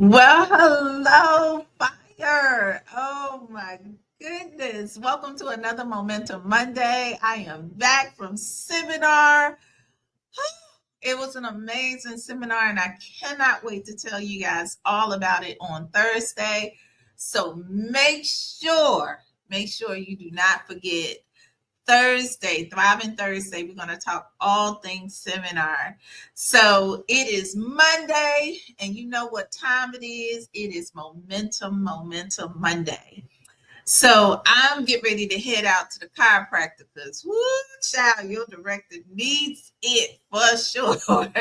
Well, hello, fire. Oh my goodness. Welcome to another Momentum Monday. I am back from seminar. It was an amazing seminar, and I cannot wait to tell you guys all about it on Thursday. So make sure you do not forget Thursday, Thriving Thursday. We're going to talk all things seminar. So it is Monday, and you know what time it is. It is Momentum Monday. So I'm getting ready to head out to the chiropractor because, woo, child, your director needs it for sure.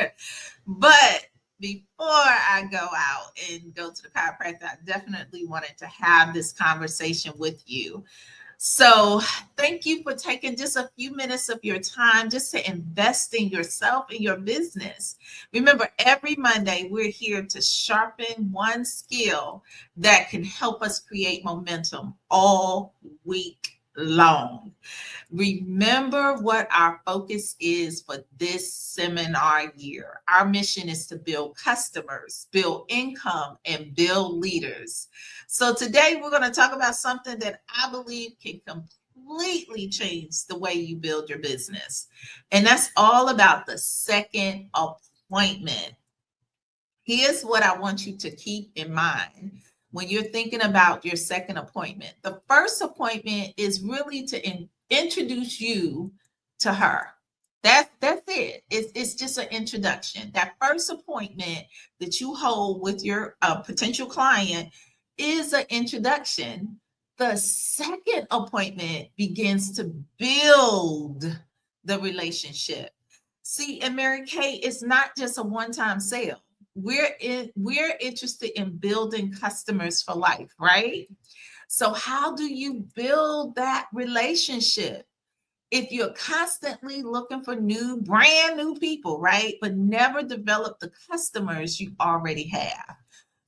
But before I go out and go to the chiropractor, I definitely wanted to have this conversation with you. So, thank you for taking just a few minutes of your time just to invest in yourself and your business. Remember, every Monday, we're here to sharpen one skill that can help us create momentum all week long. Remember what our focus is for this seminar year. Our mission is to build customers, build income, and build leaders. So today we're going to talk about something that I believe can completely change the way you build your business. And that's all about the second appointment. Here's what I want you to keep in mind when you're thinking about your second appointment. The first appointment is really to introduce you to her. That's it. It's just an introduction. That first appointment that you hold with your potential client is an introduction. The second appointment begins to build the relationship. See, and Mary Kay, it's not just a one-time sale. We're interested in building customers for life, right? So how do you build that relationship? If you're constantly looking for brand new people, right? But never develop the customers you already have.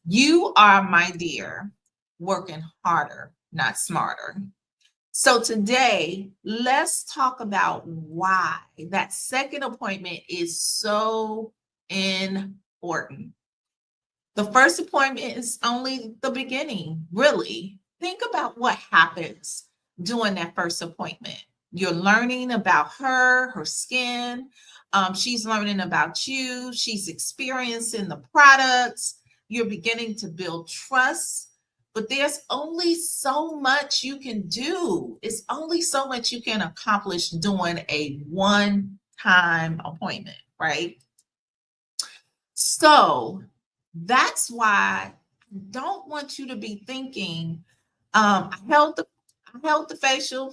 You are, my dear, working harder, not smarter. So today, let's talk about why that second appointment is so important. The first appointment is only the beginning, really. Think about what happens during that first appointment. You're learning about her skin. She's learning about you. She's experiencing the products. You're beginning to build trust. But there's only so much you can do. It's only so much you can accomplish doing a one-time appointment, right? So that's why I don't want you to be thinking, I held the facial,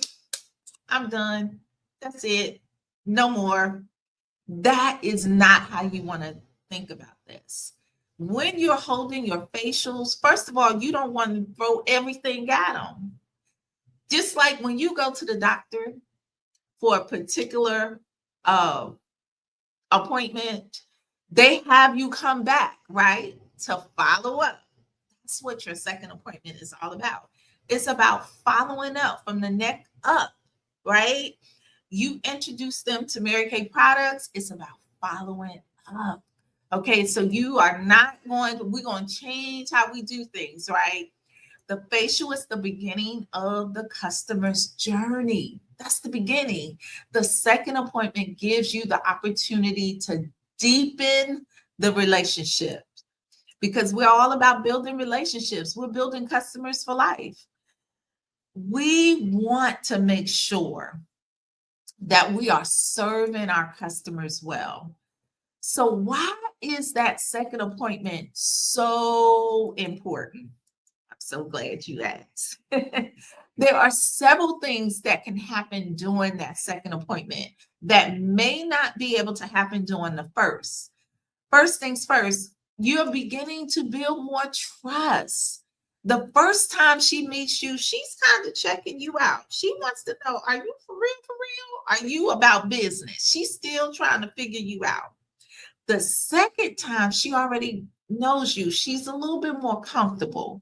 I'm done. That's it. No more. That is not how you want to think about this. When you're holding your facials, first of all, you don't want to throw everything at them. Just like when you go to the doctor for a particular uh, appointment, they have you come back, right? To follow up. That's what your second appointment is all about. It's about following up from the neck up, right? You introduce them to Mary Kay products. It's about following up. Okay, so you are not we're going to change how we do things, right? The facial is the beginning of the customer's journey. That's the beginning. The second appointment gives you the opportunity to deepen the relationship because we're all about building relationships. We're building customers for life. We want to make sure that we are serving our customers well. So, why is that second appointment so important? I'm so glad you asked. There are several things that can happen during that second appointment that may not be able to happen during the first. First things first, you're beginning to build more trust. The first time she meets you, she's kind of checking you out. She wants to know, are you for real, for real? Are you about business? She's still trying to figure you out. The second time, she already knows you. She's a little bit more comfortable.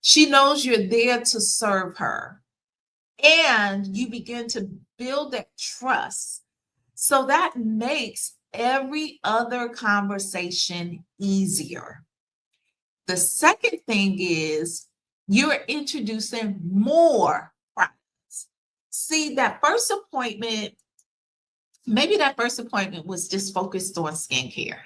She knows you're there to serve her. And you begin to build that trust. So that makes every other conversation easier. The second thing is you're introducing more products. See, that first appointment, maybe that first appointment was just focused on skincare.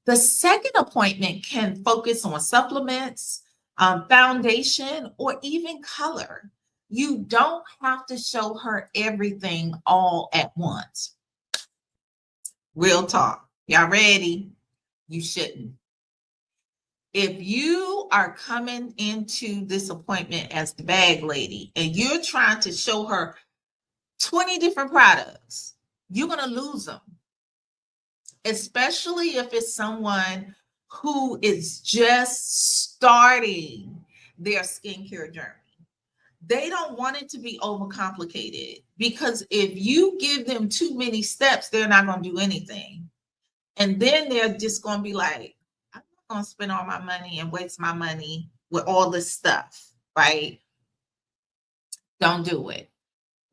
The second appointment can focus on supplements, foundation, or even color. You don't have to show her everything all at once. Real talk. Y'all ready? You shouldn't. If you are coming into this appointment as the bag lady and you're trying to show her 20 different products, you're going to lose them, especially if it's someone who is just starting their skincare journey. They don't want it to be overcomplicated, because if you give them too many steps, they're not going to do anything. And then they're just going to be like, I'm not going to spend all my money and waste my money with all this stuff, right? Don't do it.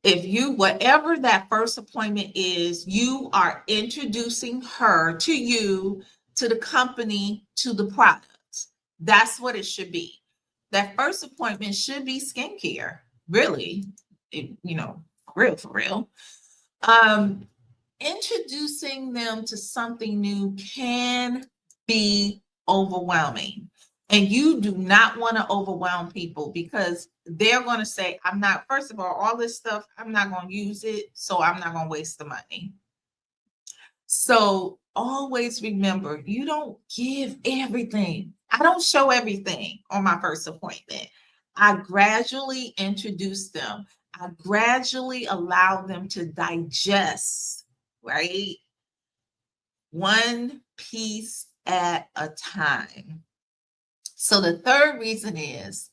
If you, whatever that first appointment is, you are introducing her to you, to the company, to the products. That's what it should be. That first appointment should be skincare, really, real for real. Introducing them to something new can be overwhelming. And you do not want to overwhelm people, because they're going to say, I'm not, first of all this stuff, I'm not going to use it, so I'm not going to waste the money. So always remember, you don't give everything. I don't show everything on my first appointment. I gradually introduce them. I gradually allow them to digest, right? One piece at a time. So the third reason is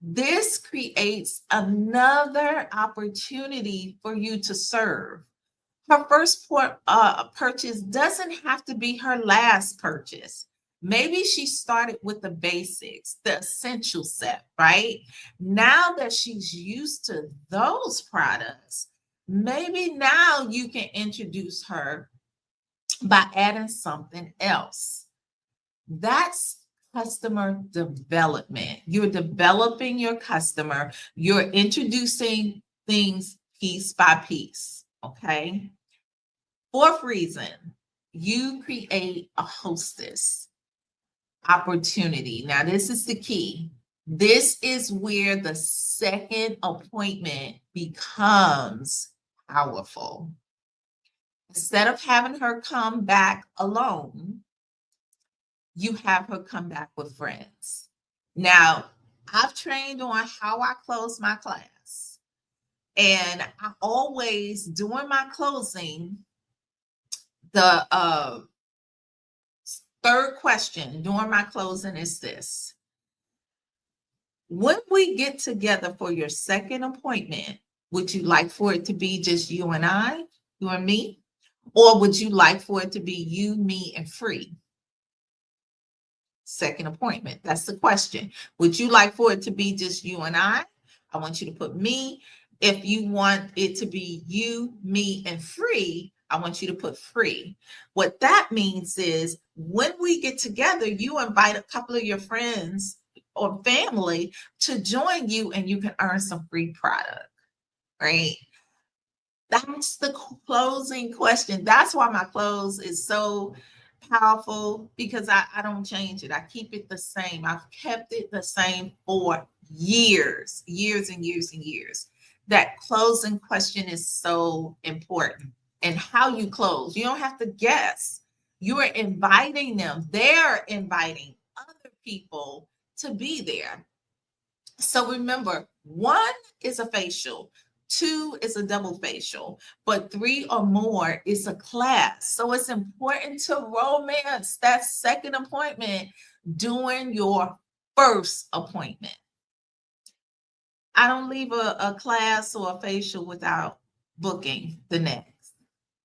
this creates another opportunity for you to serve. Her first purchase doesn't have to be her last purchase. Maybe she started with the basics, the essential set, right? Now that she's used to those products, maybe now you can introduce her by adding something else. That's customer development. You're developing your customer. You're introducing things piece by piece, okay? Fourth reason, you create a hostess opportunity. Now, this is the key. This is where the second appointment becomes powerful. Instead of having her come back alone, you have her come back with friends. Now, I've trained on how I close my class. And I always, during my closing, the third question during my closing is this. When we get together for your second appointment, would you like for it to be just you and I, you and me? Or would you like for it to be you, me, and free? Second appointment. That's the question. Would you like for it to be just you and I? I want you to put me. If you want it to be you, me, and free, I want you to put free. What that means is when we get together, you invite a couple of your friends or family to join you, and you can earn some free product, right? That's the closing question. That's why my close is so powerful, because I don't change it. I keep it the same. I've kept it the same for years and years and years. That closing question is so important. And how you close, you don't have to guess. You are inviting them. They're inviting other people to be there. So remember, 1 is a facial, 2 is a double facial, but 3 or more is a class. So it's important to romance that second appointment during your first appointment. I don't leave a class or a facial without booking the next.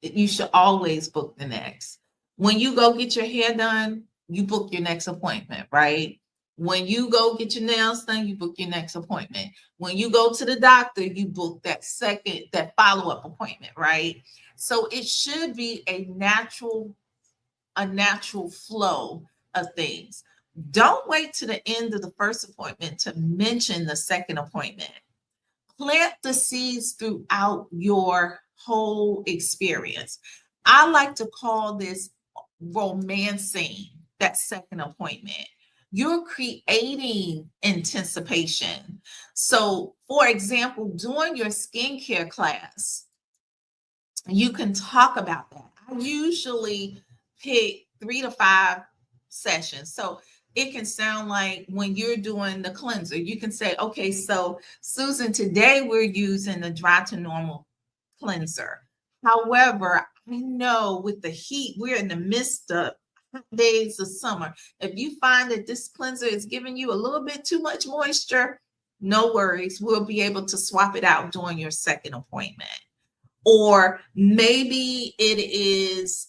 You should always book the next. When you go get your hair done, you book your next appointment, right? When you go get your nails done, you book your next appointment. When you go to the doctor, you book that follow-up appointment, right? So it should be a natural flow of things. Don't wait to the end of the first appointment to mention the second appointment. Plant the seeds throughout your whole experience. I like to call this romancing that second appointment. You're creating anticipation. So, for example, during your skincare class, you can talk about that. I usually pick 3 to 5 sessions. So it can sound like when you're doing the cleanser, you can say, okay, so Susan, today we're using the Dry to Normal cleanser. However, I know with the heat, we're in the midst of days of summer. If you find that this cleanser is giving you a little bit too much moisture, no worries. We'll be able to swap it out during your second appointment. Or maybe it is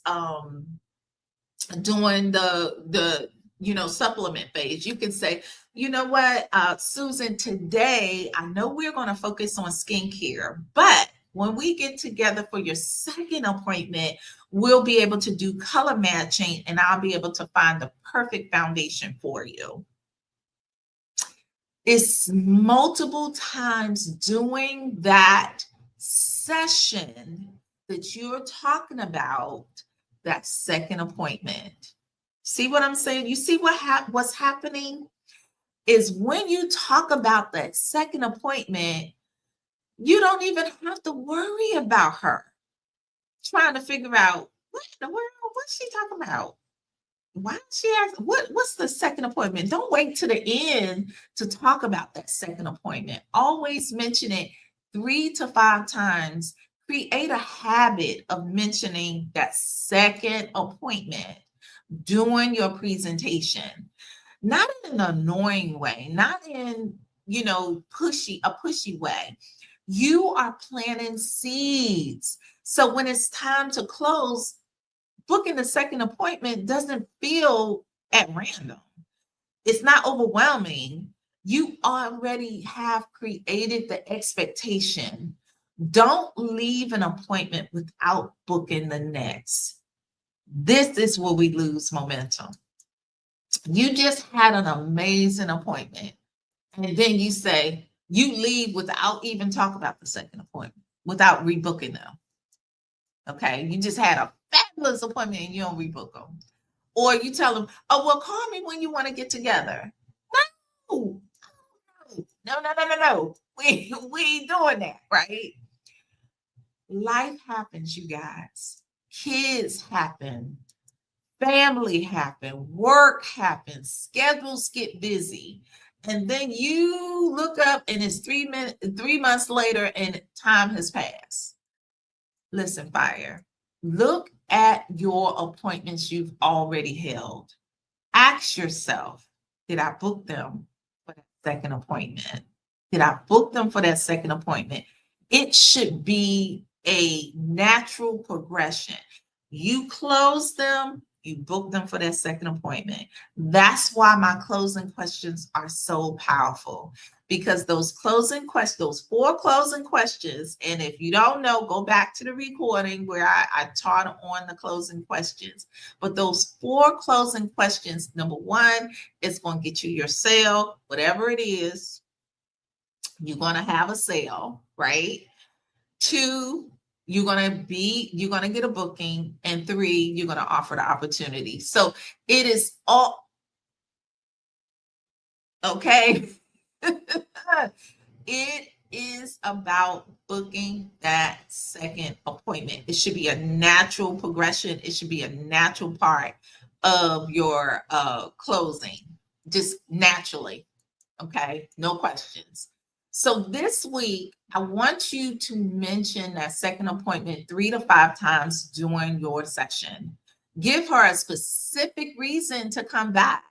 doing the supplement phase. You can say, you know what, Susan, today I know we're going to focus on skincare, but when we get together for your second appointment, we'll be able to do color matching and I'll be able to find the perfect foundation for you. It's multiple times doing that session that you're talking about, that second appointment. See what I'm saying? You see what's happening is when you talk about that second appointment, you don't even have to worry about her trying to figure out what in the world, what's she talking about? Why did she ask what's the second appointment? Don't wait to the end to talk about that second appointment. Always mention it 3 to 5 times. Create a habit of mentioning that second appointment during your presentation. Not in an annoying way, not in a pushy way. You are planting seeds. So when it's time to close, booking the second appointment doesn't feel at random. It's not overwhelming. You already have created the expectation. Don't leave an appointment without booking the next. This is where we lose momentum. You just had an amazing appointment, and then you say you leave without even talking about the second appointment, without rebooking them. Okay, you just had a fabulous appointment and you don't rebook them. Or you tell them, oh, well, call me when you want to get together. No, no. We ain't doing that, right? Life happens, you guys. Kids happen. Family happen. Work happens. Schedules get busy. And then you look up and it's 3 months later and time has passed. Listen, Fire, look at your appointments you've already held. Ask yourself, did I book them for that second appointment? Did I book them for that second appointment? It should be a natural progression. You close them, you book them for that second appointment. That's why my closing questions are so powerful, because those 4 closing questions, and if you don't know, go back to the recording where I taught on the closing questions. But those 4 closing questions, number 1, it's going to get you your sale, whatever it is, you're going to have a sale, right? 2, you're going to get a booking, and 3, you're going to offer the opportunity. So it is all okay. It is about booking that second appointment. It should be a natural progression. It should be a natural part of your closing, just naturally. Okay, no questions. So this week, I want you to mention that second appointment 3 to 5 times during your session. Give her a specific reason to come back.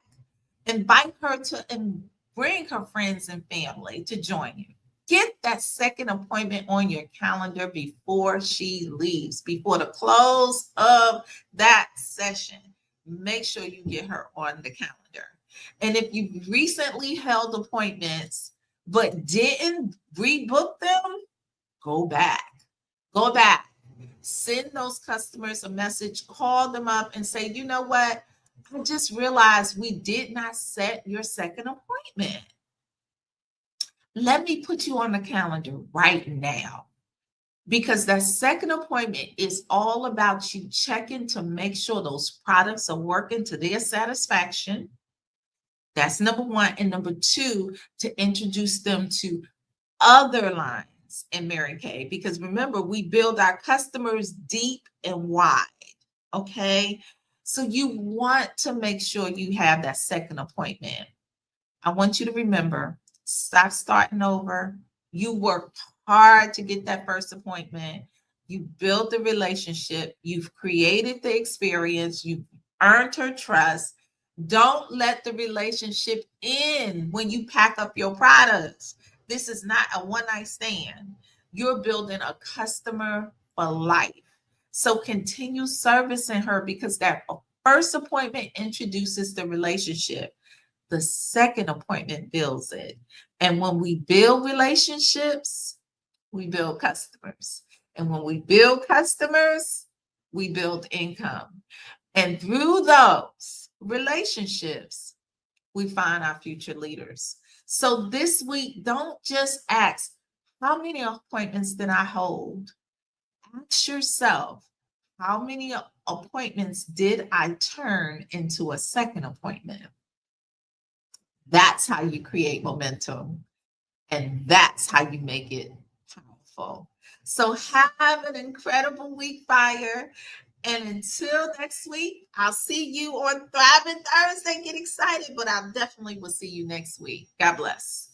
Invite her to and bring her friends and family to join you. Get that second appointment on your calendar before she leaves, before the close of that session. Make sure you get her on the calendar. And if you recently held appointments but didn't rebook them, go back. Go back. Send those customers a message, call them up and say, you know what? I just realized we did not set your second appointment. Let me put you on the calendar right now, because that second appointment is all about you checking to make sure those products are working to their satisfaction. That's number one. And number two, to introduce them to other lines in Mary Kay. Because remember, we build our customers deep and wide. Okay. So you want to make sure you have that second appointment. I want you to remember, stop starting over. You worked hard to get that first appointment. You built the relationship. You've created the experience. You've earned her trust. Don't let the relationship end when you pack up your products. This is not a one night stand. You're building a customer for life. So continue servicing her, because that first appointment introduces the relationship. The second appointment builds it. And when we build relationships, we build customers. And when we build customers, we build income. And through those relationships, we find our future leaders. So this week, don't just ask, how many appointments did I hold? Ask yourself, how many appointments did I turn into a second appointment? That's how you create momentum. And that's how you make it powerful. So have an incredible week, Fire. And until next week, I'll see you on Thriving Thursday. Get excited, but I definitely will see you next week. God bless.